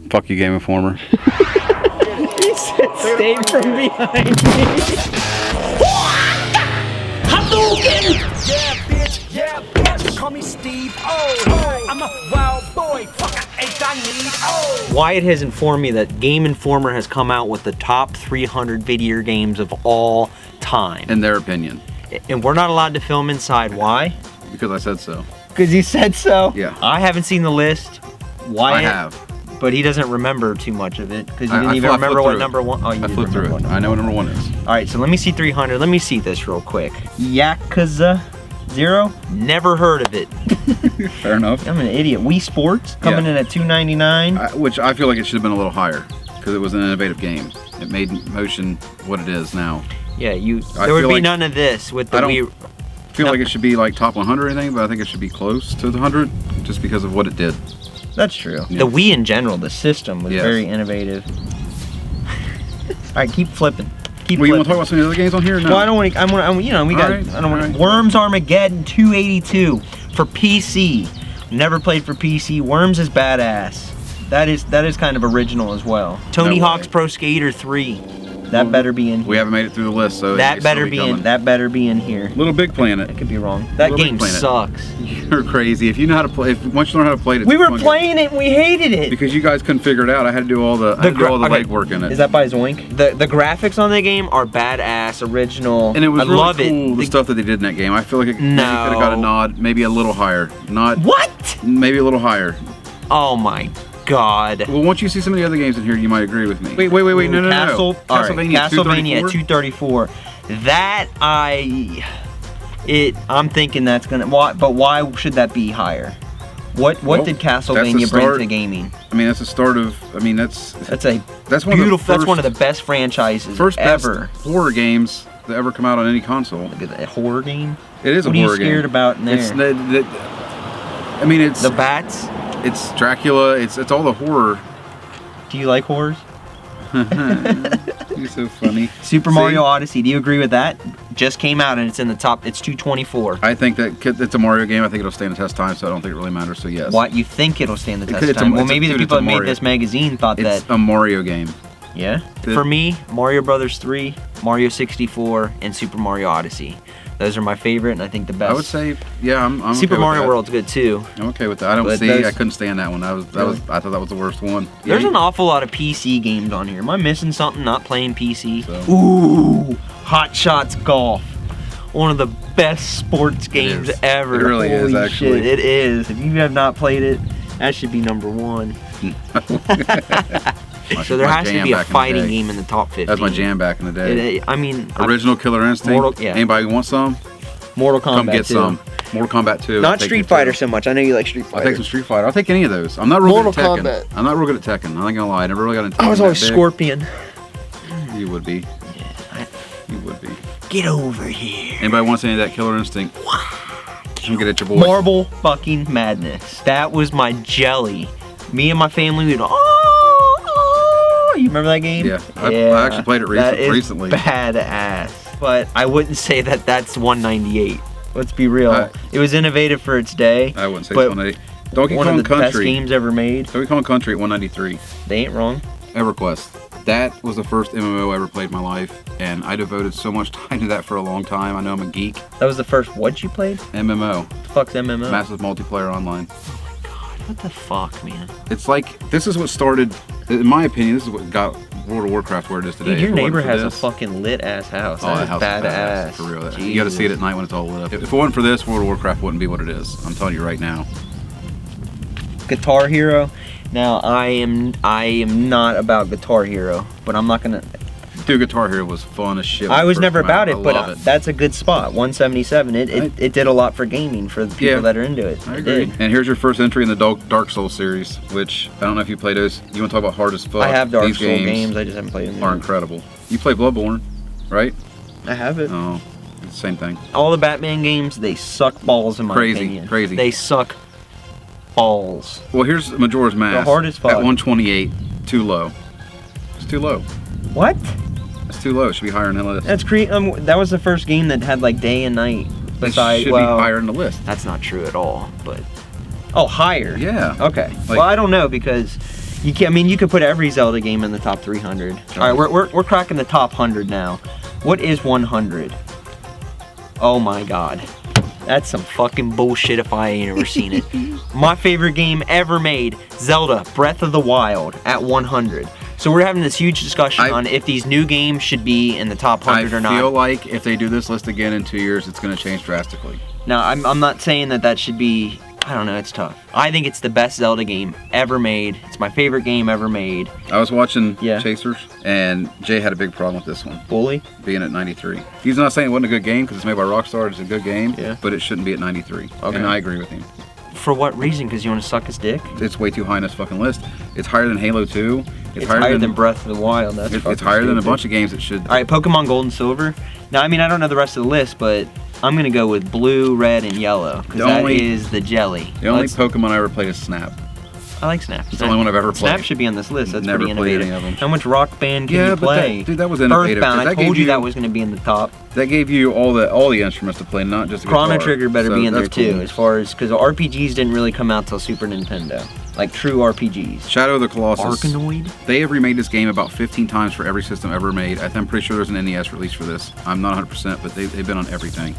Fuck you, Game Informer. He said, stay from behind me. Hadouken! Yeah, bitch, yeah, bitch. Call me Steve. Oh, I'm a wild boy. Fuck, ain't I need. Oh. Wyatt has informed me that Game Informer has come out with the top 300 video games of all time. In their opinion. And we're not allowed to film inside. Why? Because I said so. Because you said so? Yeah. I haven't seen the list. Wyatt, I have. but he doesn't remember too much of it because he didn't even remember what number one. Oh, you I did flipped through remember it. what I know what number one is. All right, so let me see 300. Let me see this real quick. Yakuza 0. Never heard of it. Fair enough. I'm an idiot. Wii Sports coming in at $2.99. Which I feel like it should have been a little higher because it was an innovative game. It made motion what it is now. Yeah, there would be none of this with the Wii. I feel like it should be like top 100 or anything, but I think it should be close to the 100 just because of what it did. That's true. Yeah. The Wii in general, the system was very innovative. All right, keep flipping. Keep Well, flipping. you want to talk about some of the other games on here? No. Well, I don't want to. You know, we got. Right, I don't want right. Worms Armageddon 282 for PC. Never played for PC. Worms is badass. That is kind of original as well. Tony No Hawk's way. Pro Skater 3. That better be in here. We haven't made it through the list, so That better be in. That better be in here. LittleBigPlanet. I could be wrong. That Little game Big Planet. sucks. You're crazy. If you know how to play, once you learn how to play it, it's We a were fun playing it and we hated game. it. Because you guys couldn't figure it out. I had to do all the legwork in it. Is that by Zoink? The graphics on the game are badass, original. And it was I really love cool, it. the stuff that they did in that game. I feel like it maybe could have got a nod, maybe a little higher. Not What? Maybe a little higher. Oh my God. Well, once you see some of the other games in here, you might agree with me. Wait, no. Castlevania 234. That I'm thinking that's gonna. But why should that be higher? What did Castlevania bring to gaming? I mean, that's the start of. I mean, that's one beautiful. of the first, that's one of the best franchises ever. Horror games that ever come out on any console. Look at that horror game. It is a horror game. What are you scared about in there? It's the bats. It's Dracula. It's all the horror. Do you like horrors? You're so funny. Super Mario Odyssey. Do you agree with that? Just came out and it's in the top. It's 224. I think that it's a Mario game. I think it'll stand the test of time, so I don't think it really matters. So yes. What, you think it'll stand the test of time? Well, maybe the people that made this magazine thought that. It's a Mario game. Yeah. For me, Mario Brothers 3, Mario 64, and Super Mario Odyssey. Those are my favorite, and I think the best. I would say, yeah, I'm Super okay Mario with that. World's good too. I'm okay with that. I couldn't stand that one. I thought that was the worst one. There's an awful lot of PC games on here. Am I missing something? Not playing PC. So. Ooh, Hot Shots Golf. One of the best sports games ever. It really is, Holy actually. shit, it is. If you have not played it, that should be number one. So there has to be a fighting game in the top 50. That's my jam back in the day. Original Killer Instinct. Anybody want some? Mortal Kombat. Come get some. Mortal Kombat 2. Not Street Fighter so much. I know you like Street Fighter. I'll take some Street Fighter. I'll take any of those. I'm not real good at Tekken. I'm not real good at Tekken. I'm not gonna lie. I never really got into Tekken. I was always Scorpion. You would be. You would be. Get over here. Anybody wants any of that Killer Instinct? Come get it, your boy. Marble fucking madness. That was my jelly. Me and my family would. You remember that game? Yeah, I actually played it recently. Badass. But I wouldn't say that that's 198. Let's be real. It was innovative for its day. I wouldn't say it's 198. Donkey Kong One of the Country. best games ever made. Donkey Kong Country at 193. They ain't wrong. EverQuest. That was the first MMO I ever played in my life, and I devoted so much time to that for a long time. I know I'm a geek. That was the first what you played? MMO. What the fuck's MMO? Massive multiplayer online. What the fuck, man? It's like, this is what started, in my opinion, this is what got World of Warcraft where it is today. Dude, your neighbor has a fucking lit ass house. Oh, that house is badass. For real. Jesus. You gotta see it at night when it's all lit up. If it wasn't for this, World of Warcraft wouldn't be what it is. I'm telling you right now. Guitar Hero. Now, I am not about Guitar Hero, but I'm not gonna... Dude, Guitar Hero was fun as shit. I was never about it, I but love it. that's a good spot. 177. It did a lot for gaming for the people that are into it. I agree. And here's your first entry in the Dark Souls series, which I don't know if you play those. You want to talk about hard as fuck? I have Dark These Souls games. I just haven't played them. Are incredible. You play Bloodborne, right? I have it. Oh, it's the same thing. All the Batman games, they suck balls in my opinion. Crazy. They suck balls. Well, here's Majora's Mask. The hardest fuck. At 128, too low. It's too low. What? It's too low. It should be higher in the list. That's that was the first game that had like day and night. Besides, it should be higher in the list. That's not true at all. But higher. Yeah. Okay. Well, I don't know because You can, I mean, you could put every Zelda game in the top 300. All right, we're cracking the top 100 now. What is 100? Oh my God. That's some fucking bullshit if I ain't ever seen it. My favorite game ever made, Zelda Breath of the Wild at 100. So we're having this huge discussion on if these new games should be in the top 100 or not. I feel like if they do this list again in 2 years, it's going to change drastically. Now, I'm not saying that should be, I don't know, it's tough. I think it's the best Zelda game ever made. It's my favorite game ever made. I was watching Chasers, and Jay had a big problem with this one. Bully? Being at 93. He's not saying it wasn't a good game because it's made by Rockstar. It's a good game, but it shouldn't be at 93. Okay. And I agree with him. For what reason? Because you want to suck his dick? It's way too high in this fucking list. It's higher than Halo 2. It's higher than Breath of the Wild. That's it's higher than a bunch of games that should. All right, Pokemon Gold and Silver. Now, I mean, I don't know the rest of the list, but I'm going to go with blue, red, and yellow. Because that is the jelly. The only Pokemon I ever played is Snap. I like Snap. It's the only one I've ever played. Snap should be on this list. That's Never pretty innovative. played any of them. How much Rock Band can you play? Dude, that was innovative. Earthbound, I told you that was going to be in the top. That gave you all the instruments to play, not just a guitar. Chrono Trigger better be in there too, as far as, because RPGs didn't really come out till Super Nintendo. Like true RPGs. Shadow of the Colossus. Arkanoid? They have remade this game about 15 times for every system ever made. I'm pretty sure there's an NES release for this. I'm not 100%, but they've been on everything.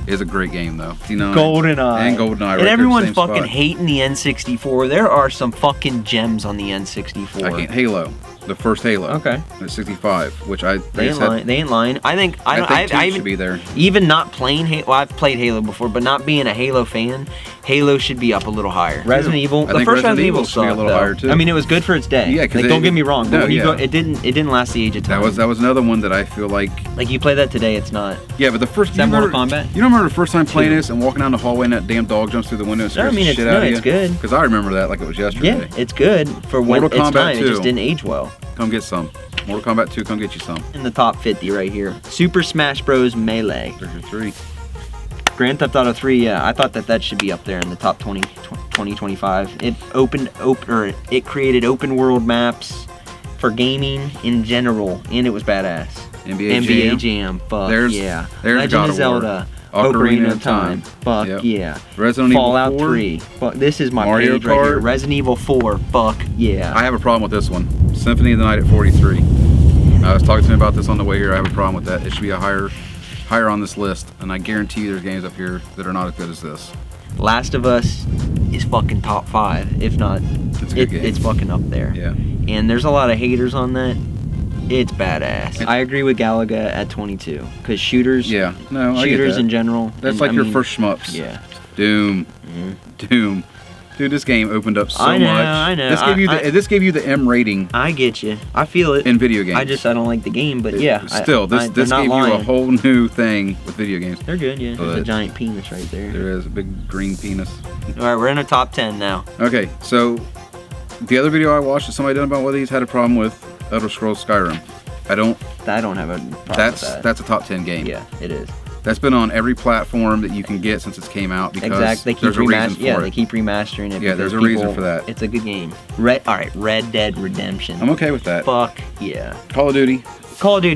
It's a great game though. GoldenEye. And GoldenEye. And everyone's fucking hating the N64. There are some fucking gems on the N64. I can't. Halo. The first Halo. Okay. The 65, which they ain't lying. I think I should be there. Even not playing Halo, well, I've played Halo before, but not being a Halo fan, Halo should be up a little higher. Resident Evil, the first Resident Evil should be a little higher too. I mean, it was good for its day. Yeah, like, don't get me wrong. But it didn't last the age of time. That was another one that I feel like you play that today, it's not. Yeah, but the first. Is that Mortal Kombat? You don't remember the first time playing this and walking down the hallway and that damn dog jumps through the window and scares the shit out of you? It's good. Because I remember that like it was yesterday. Yeah, it's good for when it's time. It just didn't age well. Come get some. Mortal Kombat 2, come get you some. In the top 50 right here. Super Smash Bros. Melee. There's your 3. Grand Theft Auto 3, yeah, I thought that should be up there in the top 20, 25. It created open world maps for gaming in general, and it was badass. NBA Jam. Fuck yeah. There's Legend of Zelda. Ocarina of Time. Fuck yeah. Resident Evil 4. Fallout 3. Fuck, this is my Mario page right here. Kart. Resident Evil 4. Fuck yeah. I have a problem with this one. Symphony of the Night at 43. I was talking to him about this on the way here. I have a problem with that. It should be a higher on this list, and I guarantee you there's games up here that are not as good as this. Last of Us is fucking top 5, if not. It's a good game. It's fucking up there. Yeah. And there's a lot of haters on that. It's badass. I agree with Galaga at 22, because shooters. Yeah. No, shooters in general. That's like your first shmups. Yeah. Doom. Doom. Dude, this game opened up so much. I know. This gave you the M rating. I get you. I feel it. In video games. I don't like the game, but yeah. Still, this gave you a whole new thing with video games. They're good, yeah. There's a giant penis right there. There is a big green penis. All right, we're in the top 10 now. Okay, so the other video I watched that somebody done about whether he's had a problem with Elder Scrolls Skyrim. I don't have a problem with that. That's a top 10 game. Yeah, it is. That's been on every platform that you can get since it's came out because there's a reason for it. They keep remastering it. Yeah, there's a reason for that. It's a good game. Red Dead Redemption. I'm okay with that. Fuck yeah. Call of Duty.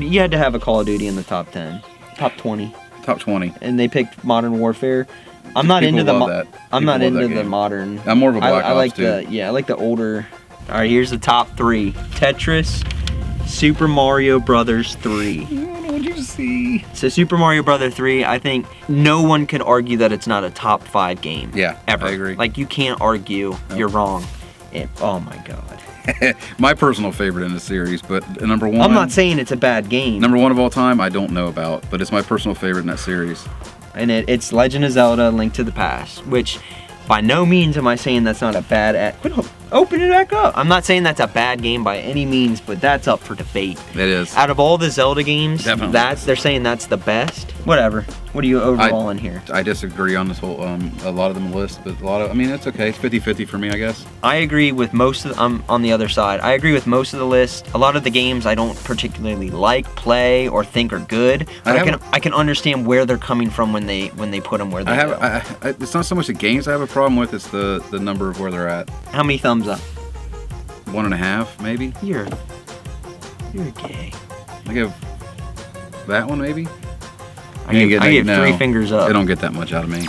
You had to have a Call of Duty in the top 10. Top 20. Top 20. And they picked Modern Warfare. I'm not into the modern. I'm more of a Black Ops too. I like the older. All right, here's the top 3. Tetris, Super Mario Brothers 3. What'd you see? So Super Mario Brothers 3, I think no one can argue that it's not a top 5 game. Yeah, ever. I agree. Like, you can't argue. Nope. You're wrong. Oh my god. My personal favorite in the series, but number 1. I'm not saying it's a bad game. Number 1 of all time, I don't know about, but it's my personal favorite in that series. And it's Legend of Zelda: Link to the Past, which by no means am I saying that's not a bad. Open it back up. I'm not saying that's a bad game by any means, but that's up for debate. It is. Out of all the Zelda games, definitely. They're saying that's the best. Whatever. What are you overall in here? I disagree on this whole, a lot of them list, but I mean, it's okay. It's 50-50 for me, I guess. I agree with most of I'm on the other side. I agree with most of the list. A lot of the games I don't particularly like, play, or think are good. But I can understand where they're coming from when they put them where they go. It's not so much the games I have a problem with, it's the number of where they're at. How many thumbs up? 1.5, maybe. You're gay. I give that one, maybe. I give 3 fingers up. They don't get that much out of me.